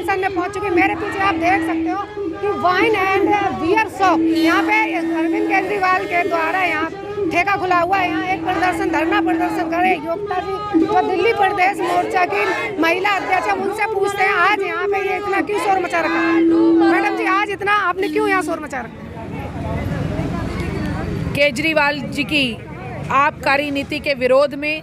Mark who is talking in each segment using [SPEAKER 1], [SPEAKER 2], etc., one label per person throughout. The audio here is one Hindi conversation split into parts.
[SPEAKER 1] कॉरपोरेशन ने पहुंच चुकी। मेरे पीछे आप देख सकते हो कि वाइन एंड बियर शॉप यहाँ पे अरविंद केजरीवाल के द्वारा यहाँ ठेका खुला हुआ है। यहाँ एक प्रदर्शन, धरना प्रदर्शन करे योगिता जी जो दिल्ली प्रदेश मोर्चा की महिला अध्यक्ष, हम उनसे पूछते हैं आज यहाँ पे ये इतना क्यों शोर मचा रखा है? मैडम जी, आज इतना आपने क्यों यहाँ शोर मचा रखा?
[SPEAKER 2] केजरीवाल जी की आबकारी नीति के विरोध में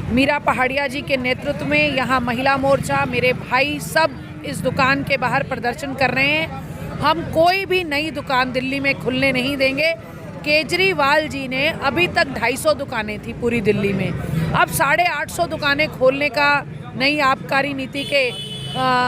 [SPEAKER 2] मीरा पहाड़िया जी के नेतृत्व में यहाँ महिला मोर्चा, मेरे भाई सब इस दुकान के बाहर प्रदर्शन कर रहे हैं। हम कोई भी नई दुकान दिल्ली में खुलने नहीं देंगे। केजरीवाल जी ने अभी तक 250 दुकानें थी पूरी दिल्ली में, अब 850 दुकानें खोलने का नई आबकारी नीति के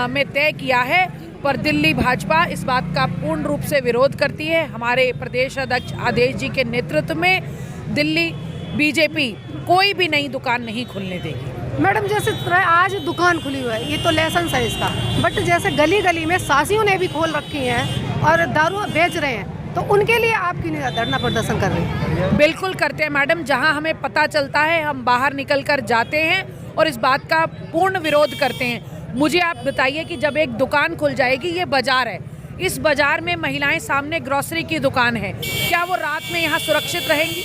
[SPEAKER 2] में तय किया है। पर दिल्ली भाजपा इस बात का पूर्ण रूप से विरोध करती है। हमारे प्रदेश अध्यक्ष आदेश जी के नेतृत्व में दिल्ली बीजेपी कोई भी नई दुकान नहीं खुलने देगी।
[SPEAKER 1] मैडम, जैसे आज दुकान खुली हुई है, ये तो लाइसेंस है इसका, बट जैसे गली गली में सासियों ने भी खोल रखी हैं और दारू बेच रहे हैं, तो उनके लिए आप क्यों नहीं धरना प्रदर्शन कर रहे हैं?
[SPEAKER 2] बिल्कुल करते हैं मैडम, जहां हमें पता चलता है हम बाहर निकल कर जाते हैं और इस बात का पूर्ण विरोध करते हैं। मुझे आप बताइए कि जब एक दुकान खुल जाएगी, ये बाजार है, इस बाजार में महिलाएं सामने ग्रोसरी की दुकान है, क्या वो रात में यहाँ सुरक्षित रहेंगी?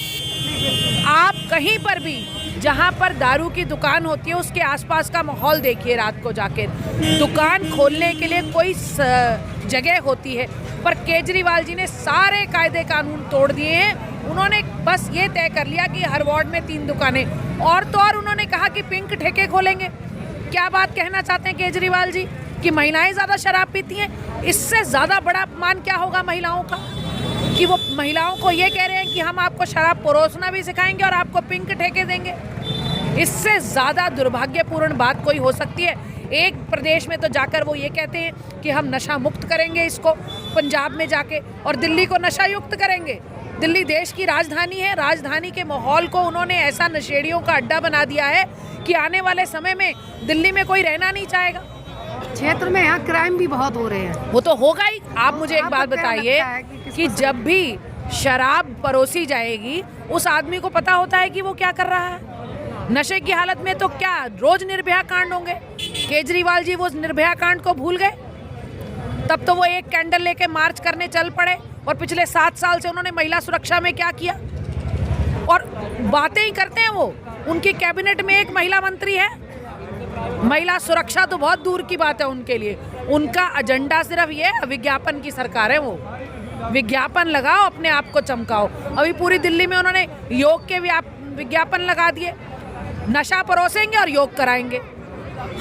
[SPEAKER 2] आप कहीं पर भी जहाँ पर दारू की दुकान होती है उसके आसपास का माहौल देखिए, रात को जाकर दुकान खोलने के लिए कोई जगह होती है, पर केजरीवाल जी ने सारे कायदे कानून तोड़ दिए हैं। उन्होंने बस ये तय कर लिया कि हर वार्ड में 3 दुकानें, और तो और उन्होंने कहा कि पिंक ठेके खोलेंगे। क्या बात कहना चाहते हैं केजरीवाल जी कि महिलाएं ज़्यादा शराब पीती हैं? इससे ज़्यादा बड़ा अपमान क्या होगा महिलाओं का कि वो महिलाओं को ये कह रहे हैं कि हम आपको शराब परोसना भी सिखाएंगे और आपको पिंक ठेके देंगे। इससे ज़्यादा दुर्भाग्यपूर्ण बात कोई हो सकती है? एक प्रदेश में तो जाकर वो ये कहते हैं कि हम नशा मुक्त करेंगे इसको, पंजाब में जाके, और दिल्ली को नशा युक्त करेंगे। दिल्ली देश की राजधानी है, राजधानी के माहौल को उन्होंने ऐसा नशेड़ियों का अड्डा बना दिया है कि आने वाले समय में दिल्ली में कोई रहना नहीं चाहेगा।
[SPEAKER 1] क्षेत्र में यहाँ क्राइम भी बहुत हो रहे हैं।
[SPEAKER 2] वो तो होगा ही। आप मुझे एक बात बताइए कि जब भी शराब परोसी जाएगी उस आदमी को पता होता है कि वो क्या कर रहा है। नशे की हालत में तो क्या रोज निर्भया कांड होंगे? केजरीवाल जी वो निर्भया कांड को भूल गए? तब तो वो एक कैंडल लेके मार्च करने चल पड़े, और पिछले 7 साल से उन्होंने महिला सुरक्षा में क्या किया? और बातें ही करते हैं वो। उनकी कैबिनेट में एक महिला मंत्री है, महिला सुरक्षा तो बहुत दूर की बात है उनके लिए। उनका एजेंडा सिर्फ ये विज्ञापन की सरकार है, वो विज्ञापन लगाओ, अपने आप को चमकाओ। अभी पूरी दिल्ली में उन्होंने योग के विज्ञापन लगा दिए, नशा परोसेंगे और योग कराएंगे।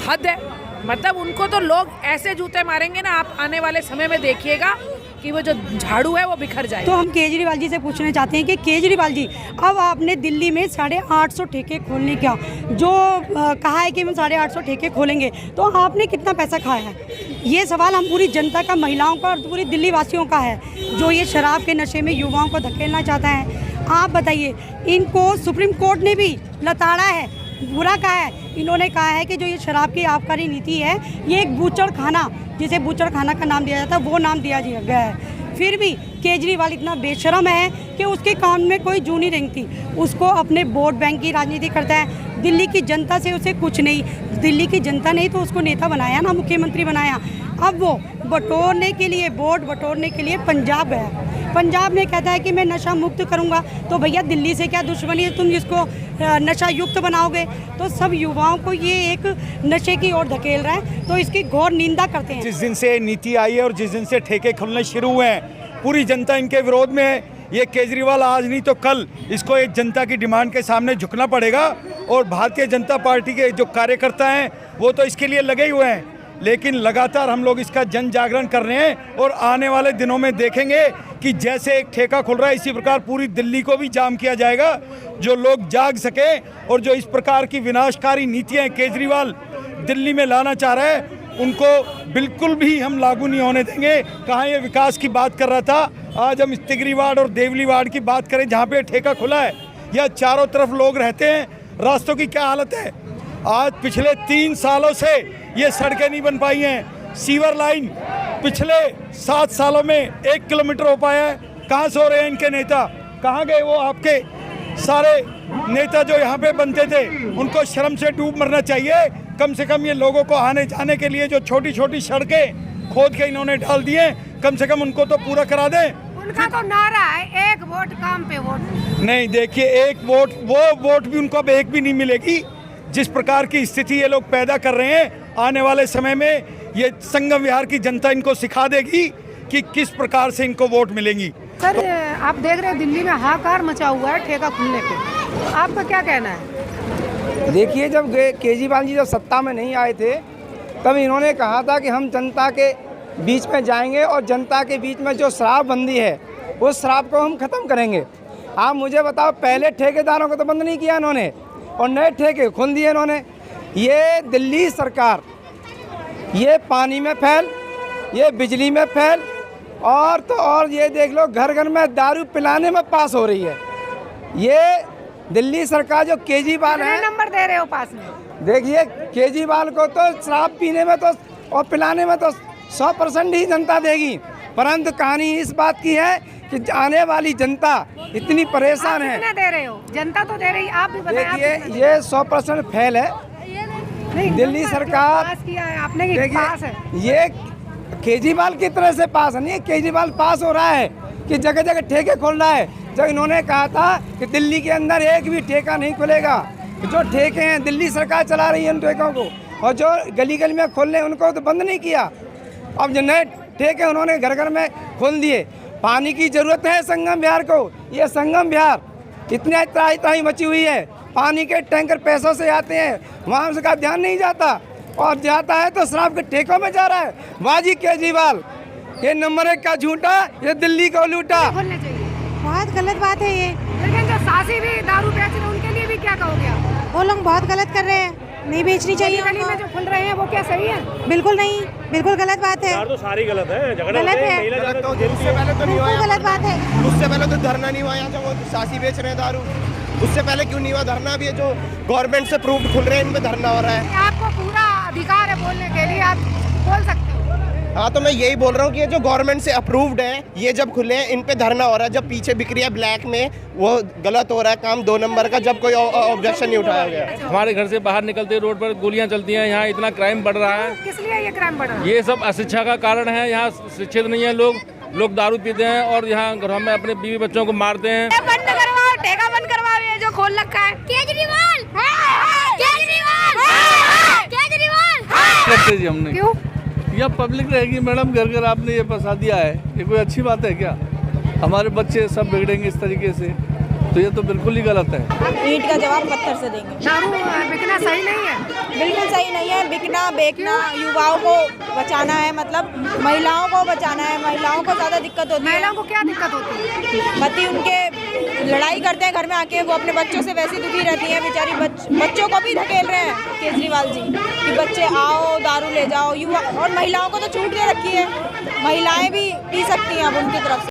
[SPEAKER 2] हद है। मतलब उनको तो लोग ऐसे जूते मारेंगे ना, आप आने वाले समय में देखिएगा कि वो जो झाड़ू है वो बिखर जाए।
[SPEAKER 3] तो हम केजरीवाल जी से पूछना चाहते हैं कि केजरीवाल जी, अब आपने दिल्ली में 850 ठेके खोलने का जो कहा है कि हम 850 ठेके खोलेंगे, तो आपने कितना पैसा खाया है? ये सवाल हम पूरी जनता का, महिलाओं का और पूरी दिल्ली वासियों का है जो ये शराब के नशे में युवाओं को धकेलना चाहता है। आप बताइए, इनको सुप्रीम कोर्ट ने भी लताड़ा है, बुरा कहा है। इन्होंने कहा है कि जो ये शराब की आबकारी नीति है, ये एक बूचड़ खाना, जिसे बूचड़ खाना का नाम दिया जाता है, वो नाम दिया गया है। फिर भी केजरीवाल इतना बेशरम है कि उसके काम में कोई जू नहीं रेंगती। उसको अपने वोट बैंक की राजनीति करता है। दिल्ली की जनता से उसे कुछ नहीं, दिल्ली की जनता ने तो उसको नेता बनाया ना, मुख्यमंत्री बनाया। अब वो बटोरने के लिए, वोट बटोरने के लिए पंजाब गया। पंजाब में कहता है कि मैं नशा मुक्त करूंगा, तो भैया दिल्ली से क्या दुश्मनी है? तुम जिसको नशा युक्त बनाओगे, तो सब युवाओं को ये एक नशे की ओर धकेल रहा है, तो इसकी घोर निंदा करते हैं।
[SPEAKER 4] जिस दिन से नीति आई है और जिस दिन से ठेके खुलने शुरू हुए हैं, पूरी जनता इनके विरोध में है। ये केजरीवाल आज नहीं तो कल इसको एक जनता की डिमांड के सामने झुकना पड़ेगा, और भारतीय जनता पार्टी के जो कार्यकर्ता हैं वो तो इसके लिए लगे हुए हैं। लेकिन लगातार हम लोग इसका जन जागरण कर रहे हैं, और आने वाले दिनों में देखेंगे कि जैसे एक ठेका खुल रहा है, इसी प्रकार पूरी दिल्ली को भी जाम किया जाएगा, जो लोग जाग सके। और जो इस प्रकार की विनाशकारी नीतियां केजरीवाल दिल्ली में लाना चाह रहा है, उनको बिल्कुल भी हम लागू नहीं होने देंगे। कहाँ ये विकास की बात कर रहा था, आज हम तिगरी वार्ड और देवली वार्ड की बात करें, जहाँ पे ठेका खुला है, या चारों तरफ लोग रहते हैं, रास्तों की क्या हालत है। आज पिछले 3 सालों से ये सड़कें नहीं बन पाई हैं। सीवर लाइन पिछले 7 सालों में 1 किलोमीटर हो पाया है। कहाँ सो रहे हैं इनके नेता? कहाँ गए वो आपके सारे नेता जो यहाँ पे बनते थे? उनको शर्म से डूब मरना चाहिए। कम से कम ये लोगों को आने जाने के लिए जो छोटी छोटी सड़कें खोद के इन्होंने डाल दी हैं, कम से कम उनको तो पूरा करा दें।
[SPEAKER 1] उनका तो नारा है एक वोट काम पे वोट।
[SPEAKER 4] नहीं, देखिए एक वोट, वो वोट भी उनको अब एक भी नहीं मिलेगी। जिस प्रकार की स्थिति ये लोग पैदा कर रहे हैं, आने वाले समय में ये संगम विहार की जनता इनको सिखा देगी कि किस प्रकार से इनको वोट मिलेंगी।
[SPEAKER 1] सर आप देख रहे हैं दिल्ली में हाहाकार मचा हुआ है ठेका खुलने पे, आपका क्या कहना है?
[SPEAKER 5] देखिए, जब केजरीवाल जी जब सत्ता में नहीं आए थे तब इन्होंने कहा था कि हम जनता के बीच में जाएंगे और जनता के बीच में जो शराबबंदी है उस शराब को हम ख़त्म करेंगे। आप मुझे बताओ, पहले ठेकेदारों को तो बंद नहीं किया इन्होंने और नए ठेके खोल दिए इन्होंने। ये दिल्ली सरकार ये पानी में फैल, ये बिजली में फैल, और तो और ये देख लो घर घर में दारू पिलाने में पास हो रही है। ये दिल्ली सरकार जो केजरीवाल है,
[SPEAKER 1] नंबर दे रहे हो पास में?
[SPEAKER 5] देखिए, केजरीवाल को तो शराब पीने में तो और पिलाने में तो 100% ही जनता देगी, परंतु कहानी इस बात की है कि आने वाली जनता इतनी परेशान है।
[SPEAKER 1] कितना दे रहे हो? जनता तो दे रही, आप भी बताएं।
[SPEAKER 5] देखिए, ये 100% फेल है। दिल्ली सरकार
[SPEAKER 1] पास किया है आपने कि पास है?
[SPEAKER 5] ये केजरीवाल की तरह से पास नहीं है, केजरीवाल पास हो रहा है कि जगह जगह ठेके खोल रहा है। जब इन्होंने कहा था कि दिल्ली के अंदर एक भी ठेका नहीं खुलेगा, जो ठेके हैं दिल्ली सरकार चला रही है उन ठेकों को, और जो गली गली में खोलने उनको तो बंद नहीं किया। अब जो नए ठेके उन्होंने घर घर में खोल दिए। पानी की ज़रूरत है संगम विहार को। ये संगम विहार इतनी त्राही मची हुई है, पानी के टैंकर पैसों से आते हैं, वहाँ उसका ध्यान नहीं जाता, और जाता है तो शराब के ठेकों में जा रहा है। वाजी केजरीवाल ये नंबर 1 का झूठा, ये दिल्ली को लूटा।
[SPEAKER 1] खोलने चाहिए।
[SPEAKER 3] बहुत गलत बात है ये।
[SPEAKER 1] लेकिन जो सासी भी दारू बेच रहे हैं उनके लिए भी क्या कहोगे आप?
[SPEAKER 3] वो लोग बहुत गलत कर रहे हैं, नहीं बेचनी चाहिए
[SPEAKER 1] गली में
[SPEAKER 3] उनको।
[SPEAKER 1] जो खुल रहे हैं वो क्या सही है?
[SPEAKER 3] बिल्कुल नहीं, बिल्कुल गलत बात है।
[SPEAKER 6] तो सारी गलत है, झगड़े
[SPEAKER 3] गलत
[SPEAKER 6] होते हैं,
[SPEAKER 3] है।
[SPEAKER 6] महिला
[SPEAKER 7] गलत
[SPEAKER 6] जागरूक-
[SPEAKER 7] तो उससे पहले तो नहीं हुआ
[SPEAKER 3] बिल्कुल
[SPEAKER 7] यहाँ
[SPEAKER 3] गलत बात है।
[SPEAKER 7] पर। उससे पहले तो धरना नहीं हुआ यहाँ जब वो सासी बेच रहे हैं दारू। उससे पहले क्यों नहीं हुआ धरना? भी है जो गवर्नमेंट से प्रूफ खुल रहे हैं इन पे धरना हो रहा है।
[SPEAKER 1] आपको पूरा अधिकार है बोलने के लिए, आप बोल सकते हो।
[SPEAKER 7] हाँ, तो मैं यही बोल रहा हूँ कि ये जो गवर्नमेंट से अप्रूव्ड है, ये जब खुले हैं इन पे धरना हो रहा है। जब पीछे बिक रही है ब्लैक में, वो गलत हो रहा है काम 2 नंबर का, जब कोई ऑब्जेक्शन नहीं उठाया गया।
[SPEAKER 6] हमारे घर से बाहर निकलते रोड पर गोलियां चलती हैं, यहाँ इतना क्राइम बढ़ रहा है।
[SPEAKER 1] किस लिए ये क्राइम बढ़ रहा है?
[SPEAKER 6] ये सब अशिक्षा का कारण है। यहाँ शिक्षित नहीं है लोग दारू पीते हैं और यहाँ घरों में अपने बीवी बच्चों को मारते हैं।
[SPEAKER 1] बंद करवाओ, ठेका बंद करवाओ, ये जो खोल रखा है। केजरीवाल
[SPEAKER 6] करते जी हमने,
[SPEAKER 1] क्यों?
[SPEAKER 6] यह पब्लिक रहेगी मैडम, घर घर आपने ये फंसा दिया है, ये कोई अच्छी बात है क्या? हमारे बच्चे सब बिगड़ेंगे इस तरीके से, तो ये तो बिल्कुल ही गलत है।
[SPEAKER 8] ईंट का जवाब पत्थर से देंगे।
[SPEAKER 1] दारू बिकना सही नहीं है।
[SPEAKER 8] बिल्कुल सही नहीं है, बिकना बेचना। युवाओं को बचाना है, मतलब महिलाओं को बचाना है। महिलाओं को ज़्यादा दिक्कत होती है।
[SPEAKER 1] महिलाओं को क्या दिक्कत होती है?
[SPEAKER 8] पति उनके लड़ाई करते हैं घर में आके, वो अपने बच्चों से वैसी दुखी रहती हैं बेचारी। बच्चों को भी धकेल रहे हैं केजरीवाल जी कि बच्चे आओ दारू ले जाओ। युवा और महिलाओं को तो छूट दे रखी है, महिलाएं भी पी सकती हैं अब उनकी तरफ से।